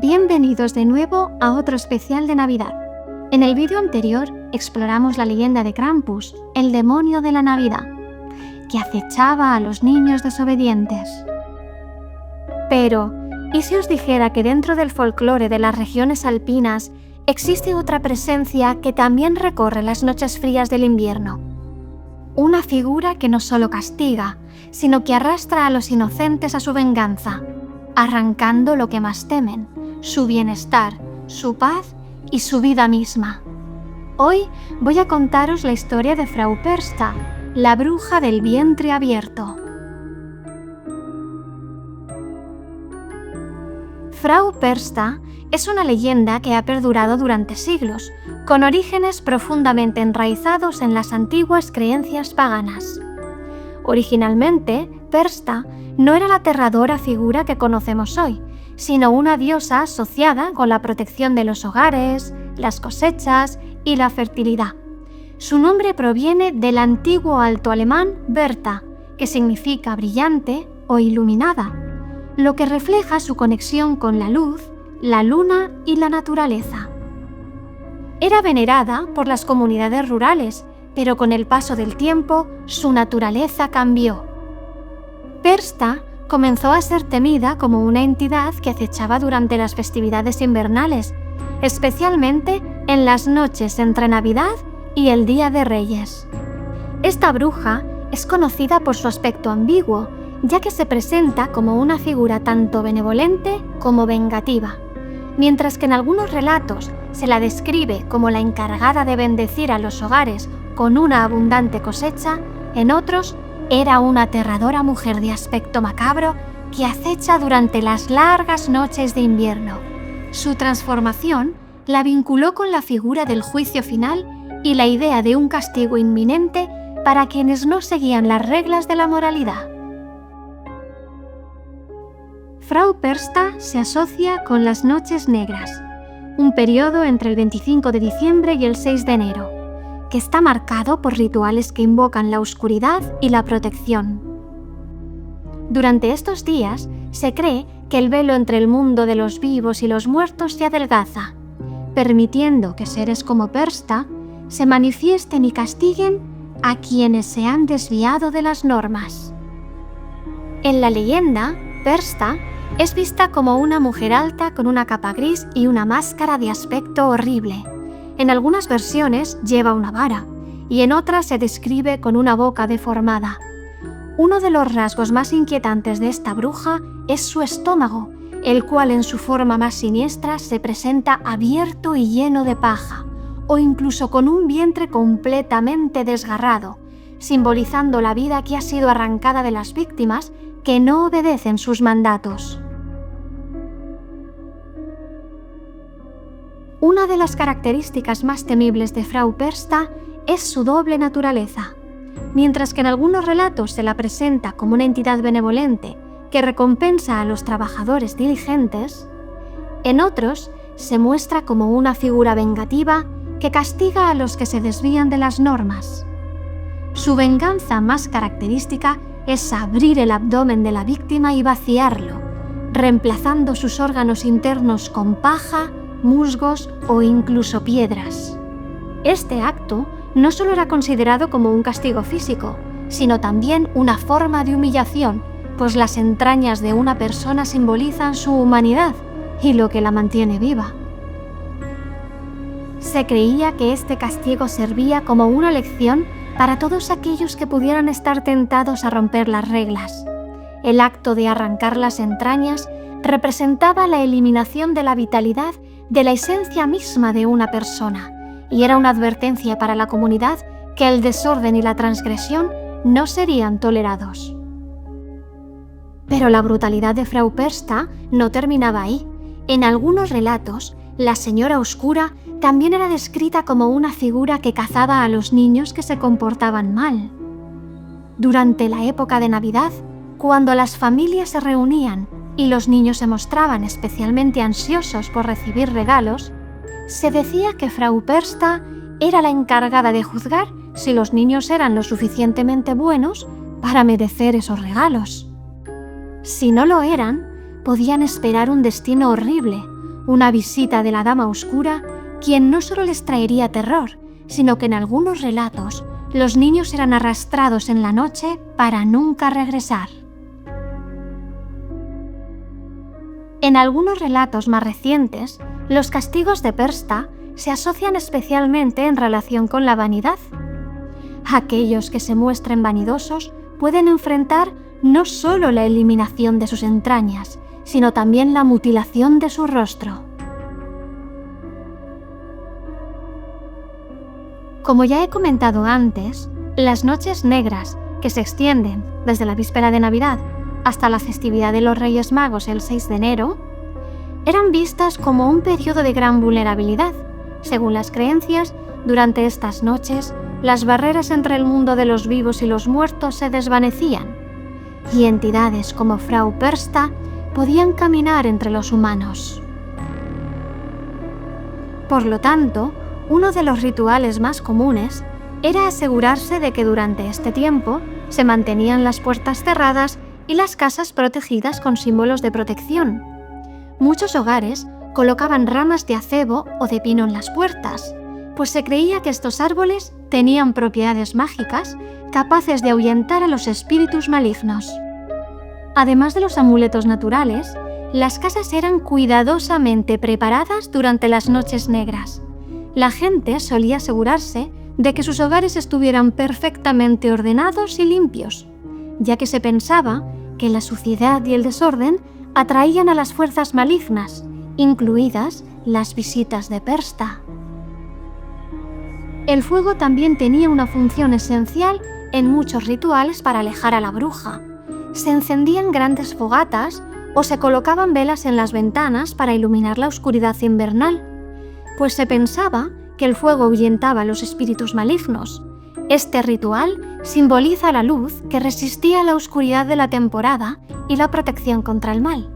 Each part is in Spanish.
Bienvenidos de nuevo a otro especial de Navidad. En el vídeo anterior exploramos la leyenda de Krampus, el demonio de la Navidad, que acechaba a los niños desobedientes. Pero, ¿y si os dijera que dentro del folclore de las regiones alpinas existe otra presencia que también recorre las noches frías del invierno? Una figura que no solo castiga, sino que arrastra a los inocentes a su venganza, arrancando lo que más temen, su bienestar, su paz y su vida misma. Hoy voy a contaros la historia de Frau Persta, la bruja del vientre abierto. Frau Persta es una leyenda que ha perdurado durante siglos, con orígenes profundamente enraizados en las antiguas creencias paganas. Originalmente, Persta no era la aterradora figura que conocemos hoy, sino una diosa asociada con la protección de los hogares, las cosechas y la fertilidad. Su nombre proviene del antiguo alto alemán Berta, que significa brillante o iluminada, lo que refleja su conexión con la luz, la luna y la naturaleza. Era venerada por las comunidades rurales, pero con el paso del tiempo su naturaleza cambió. Persta comenzó a ser temida como una entidad que acechaba durante las festividades invernales, especialmente en las noches entre Navidad y el Día de Reyes. Esta bruja es conocida por su aspecto ambiguo, ya que se presenta como una figura tanto benevolente como vengativa. Mientras que en algunos relatos se la describe como la encargada de bendecir a los hogares con una abundante cosecha, en otros era una aterradora mujer de aspecto macabro que acecha durante las largas noches de invierno. Su transformación la vinculó con la figura del juicio final y la idea de un castigo inminente para quienes no seguían las reglas de la moralidad. Frau Persta se asocia con las Noches Negras, un periodo entre el 25 de diciembre y el 6 de enero, que está marcado por rituales que invocan la oscuridad y la protección. Durante estos días se cree que el velo entre el mundo de los vivos y los muertos se adelgaza, permitiendo que seres como Persta se manifiesten y castiguen a quienes se han desviado de las normas. En la leyenda, Persta es vista como una mujer alta con una capa gris y una máscara de aspecto horrible. En algunas versiones lleva una vara y en otras se describe con una boca deformada. Uno de los rasgos más inquietantes de esta bruja es su estómago, el cual en su forma más siniestra se presenta abierto y lleno de paja, o incluso con un vientre completamente desgarrado, simbolizando la vida que ha sido arrancada de las víctimas que no obedecen sus mandatos. Una de las características más temibles de Frau Persta es su doble naturaleza. Mientras que en algunos relatos se la presenta como una entidad benevolente que recompensa a los trabajadores diligentes, en otros se muestra como una figura vengativa que castiga a los que se desvían de las normas. Su venganza más característica es abrir el abdomen de la víctima y vaciarlo, reemplazando sus órganos internos con paja, musgos o incluso piedras. Este acto no solo era considerado como un castigo físico, sino también una forma de humillación, pues las entrañas de una persona simbolizan su humanidad y lo que la mantiene viva. Se creía que este castigo servía como una lección para todos aquellos que pudieran estar tentados a romper las reglas. El acto de arrancar las entrañas representaba la eliminación de la vitalidad de la esencia misma de una persona, y era una advertencia para la comunidad que el desorden y la transgresión no serían tolerados. Pero la brutalidad de Frau Persta no terminaba ahí. En algunos relatos, la Señora Oscura también era descrita como una figura que cazaba a los niños que se comportaban mal. Durante la época de Navidad, cuando las familias se reunían y los niños se mostraban especialmente ansiosos por recibir regalos, se decía que Frau Persta era la encargada de juzgar si los niños eran lo suficientemente buenos para merecer esos regalos. Si no lo eran, podían esperar un destino horrible, una visita de la Dama Oscura, quien no solo les traería terror, sino que en algunos relatos los niños eran arrastrados en la noche para nunca regresar. En algunos relatos más recientes, los castigos de Persta se asocian especialmente en relación con la vanidad. Aquellos que se muestren vanidosos pueden enfrentar no solo la eliminación de sus entrañas, sino también la mutilación de su rostro. Como ya he comentado antes, las noches negras, que se extienden desde la víspera de Navidad hasta la festividad de los Reyes Magos el 6 de enero, eran vistas como un periodo de gran vulnerabilidad. Según las creencias, durante estas noches, las barreras entre el mundo de los vivos y los muertos se desvanecían, y entidades como Frau Persta podían caminar entre los humanos. Por lo tanto, uno de los rituales más comunes era asegurarse de que durante este tiempo se mantenían las puertas cerradas y las casas protegidas con símbolos de protección. Muchos hogares colocaban ramas de acebo o de pino en las puertas, pues se creía que estos árboles tenían propiedades mágicas capaces de ahuyentar a los espíritus malignos. Además de los amuletos naturales, las casas eran cuidadosamente preparadas durante las noches negras. La gente solía asegurarse de que sus hogares estuvieran perfectamente ordenados y limpios, ya que se pensaba que la suciedad y el desorden atraían a las fuerzas malignas, incluidas las visitas de Persta. El fuego también tenía una función esencial en muchos rituales para alejar a la bruja. Se encendían grandes fogatas o se colocaban velas en las ventanas para iluminar la oscuridad invernal, pues se pensaba que el fuego ahuyentaba a los espíritus malignos. Este ritual simboliza la luz que resistía a la oscuridad de la temporada y la protección contra el mal.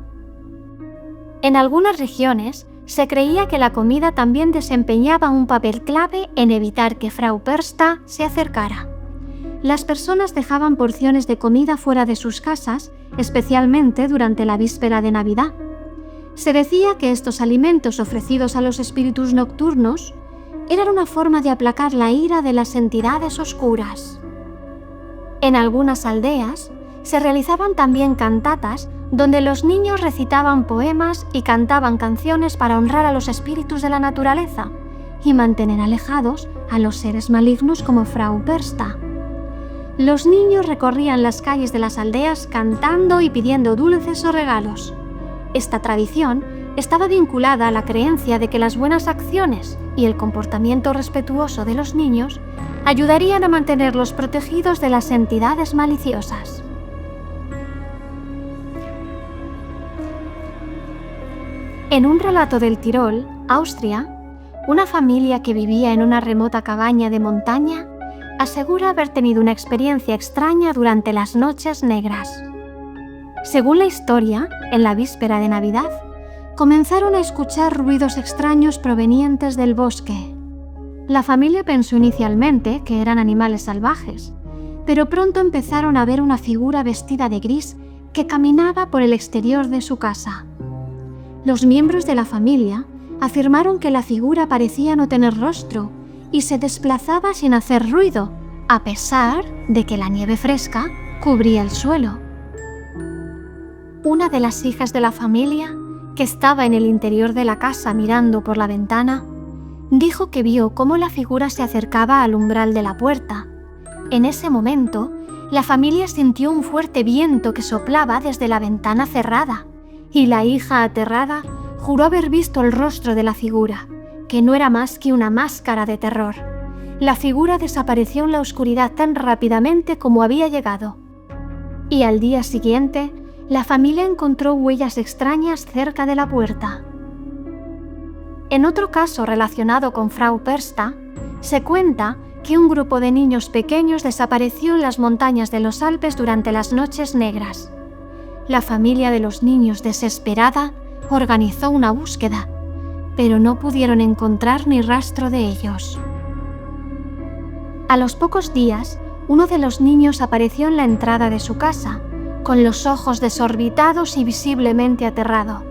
En algunas regiones se creía que la comida también desempeñaba un papel clave en evitar que Frau Persta se acercara. Las personas dejaban porciones de comida fuera de sus casas, especialmente durante la víspera de Navidad. Se decía que estos alimentos ofrecidos a los espíritus nocturnos eran una forma de aplacar la ira de las entidades oscuras. En algunas aldeas se realizaban también cantatas donde los niños recitaban poemas y cantaban canciones para honrar a los espíritus de la naturaleza y mantener alejados a los seres malignos como Frau Persta. Los niños recorrían las calles de las aldeas cantando y pidiendo dulces o regalos. Esta tradición estaba vinculada a la creencia de que las buenas acciones y el comportamiento respetuoso de los niños ayudarían a mantenerlos protegidos de las entidades maliciosas. En un relato del Tirol, Austria, una familia que vivía en una remota cabaña de montaña asegura haber tenido una experiencia extraña durante las noches negras. Según la historia, en la víspera de Navidad, comenzaron a escuchar ruidos extraños provenientes del bosque. La familia pensó inicialmente que eran animales salvajes, pero pronto empezaron a ver una figura vestida de gris que caminaba por el exterior de su casa. Los miembros de la familia afirmaron que la figura parecía no tener rostro y se desplazaba sin hacer ruido, a pesar de que la nieve fresca cubría el suelo. Una de las hijas de la familia, que estaba en el interior de la casa mirando por la ventana, dijo que vio cómo la figura se acercaba al umbral de la puerta. En ese momento, la familia sintió un fuerte viento que soplaba desde la ventana cerrada, y la hija, aterrada, juró haber visto el rostro de la figura, que no era más que una máscara de terror. La figura desapareció en la oscuridad tan rápidamente como había llegado. Y al día siguiente, la familia encontró huellas extrañas cerca de la puerta. En otro caso relacionado con Frau Persta, se cuenta que un grupo de niños pequeños desapareció en las montañas de los Alpes durante las noches negras. La familia de los niños, desesperada, organizó una búsqueda, pero no pudieron encontrar ni rastro de ellos. A los pocos días, uno de los niños apareció en la entrada de su casa, con los ojos desorbitados y visiblemente aterrado.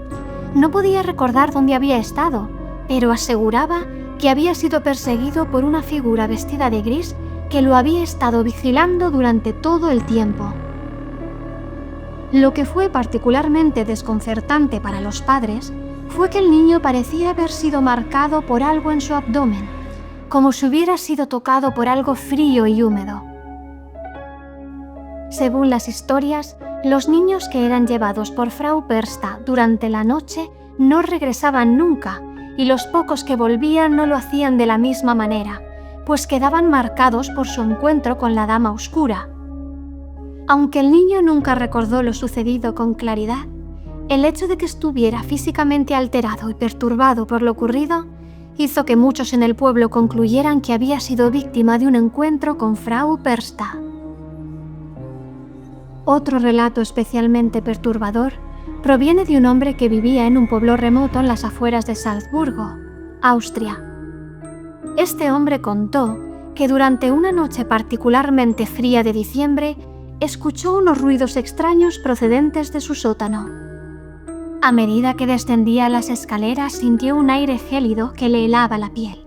No podía recordar dónde había estado, pero aseguraba que había sido perseguido por una figura vestida de gris que lo había estado vigilando durante todo el tiempo. Lo que fue particularmente desconcertante para los padres fue que el niño parecía haber sido marcado por algo en su abdomen, como si hubiera sido tocado por algo frío y húmedo. Según las historias, los niños que eran llevados por Frau Persta durante la noche no regresaban nunca, y los pocos que volvían no lo hacían de la misma manera, pues quedaban marcados por su encuentro con la Dama Oscura. Aunque el niño nunca recordó lo sucedido con claridad, el hecho de que estuviera físicamente alterado y perturbado por lo ocurrido hizo que muchos en el pueblo concluyeran que había sido víctima de un encuentro con Frau Persta. Otro relato especialmente perturbador proviene de un hombre que vivía en un pueblo remoto en las afueras de Salzburgo, Austria. Este hombre contó que durante una noche particularmente fría de diciembre escuchó unos ruidos extraños procedentes de su sótano. A medida que descendía las escaleras sintió un aire gélido que le helaba la piel.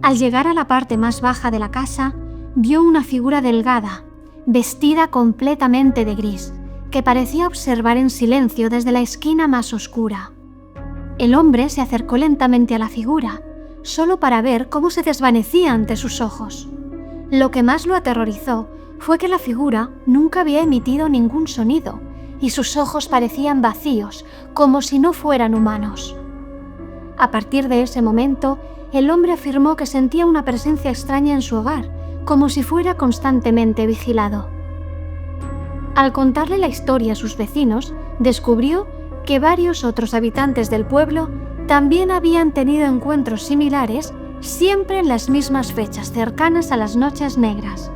Al llegar a la parte más baja de la casa, vio una figura delgada, vestida completamente de gris, que parecía observar en silencio desde la esquina más oscura. El hombre se acercó lentamente a la figura, solo para ver cómo se desvanecía ante sus ojos. Lo que más lo aterrorizó fue que la figura nunca había emitido ningún sonido, y sus ojos parecían vacíos, como si no fueran humanos. A partir de ese momento, el hombre afirmó que sentía una presencia extraña en su hogar, como si fuera constantemente vigilado. Al contarle la historia a sus vecinos, descubrió que varios otros habitantes del pueblo también habían tenido encuentros similares, siempre en las mismas fechas cercanas a las noches negras.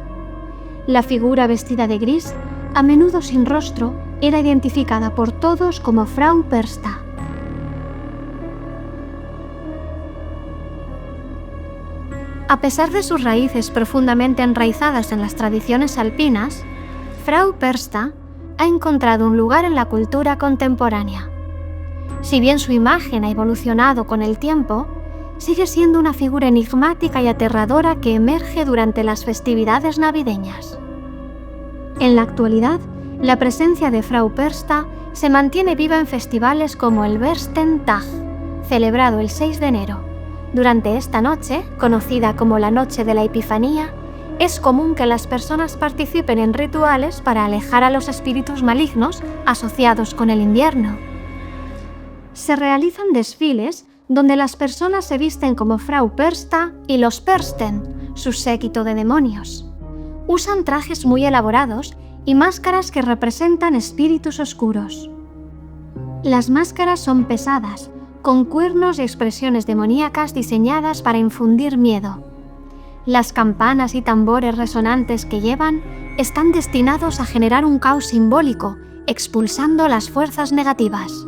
La figura vestida de gris, a menudo sin rostro, era identificada por todos como Frau Persta. A pesar de sus raíces profundamente enraizadas en las tradiciones alpinas, Frau Persta ha encontrado un lugar en la cultura contemporánea. Si bien su imagen ha evolucionado con el tiempo, sigue siendo una figura enigmática y aterradora que emerge durante las festividades navideñas. En la actualidad, la presencia de Frau Persta se mantiene viva en festivales como el Berstentag, celebrado el 6 de enero. Durante esta noche, conocida como la Noche de la Epifanía, es común que las personas participen en rituales para alejar a los espíritus malignos asociados con el invierno. Se realizan desfiles donde las personas se visten como Frau Persta y los Persten, su séquito de demonios. Usan trajes muy elaborados y máscaras que representan espíritus oscuros. Las máscaras son pesadas, con cuernos y expresiones demoníacas diseñadas para infundir miedo. Las campanas y tambores resonantes que llevan están destinados a generar un caos simbólico, expulsando las fuerzas negativas.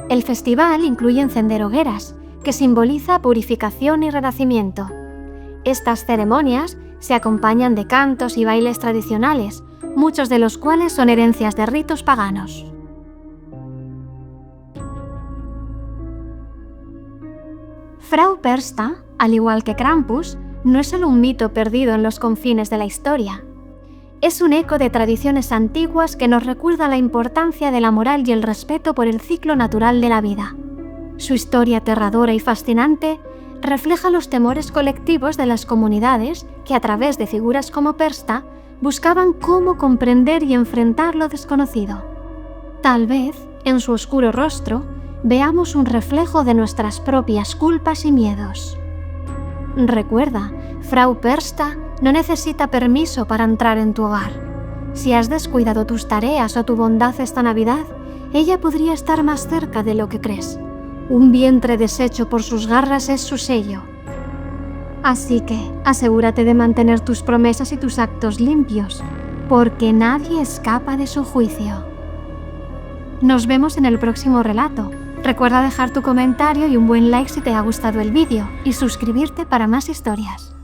El festival incluye encender hogueras, que simboliza purificación y renacimiento. Estas ceremonias se acompañan de cantos y bailes tradicionales, muchos de los cuales son herencias de ritos paganos. Frau Persta, al igual que Krampus, no es solo un mito perdido en los confines de la historia. Es un eco de tradiciones antiguas que nos recuerda la importancia de la moral y el respeto por el ciclo natural de la vida. Su historia aterradora y fascinante refleja los temores colectivos de las comunidades que, a través de figuras como Persta, buscaban cómo comprender y enfrentar lo desconocido. Tal vez, en su oscuro rostro, veamos un reflejo de nuestras propias culpas y miedos. Recuerda, Frau Persta no necesita permiso para entrar en tu hogar. Si has descuidado tus tareas o tu bondad esta Navidad, ella podría estar más cerca de lo que crees. Un vientre deshecho por sus garras es su sello. Así que asegúrate de mantener tus promesas y tus actos limpios, porque nadie escapa de su juicio. Nos vemos en el próximo relato. Recuerda dejar tu comentario y un buen like si te ha gustado el vídeo y suscribirte para más historias.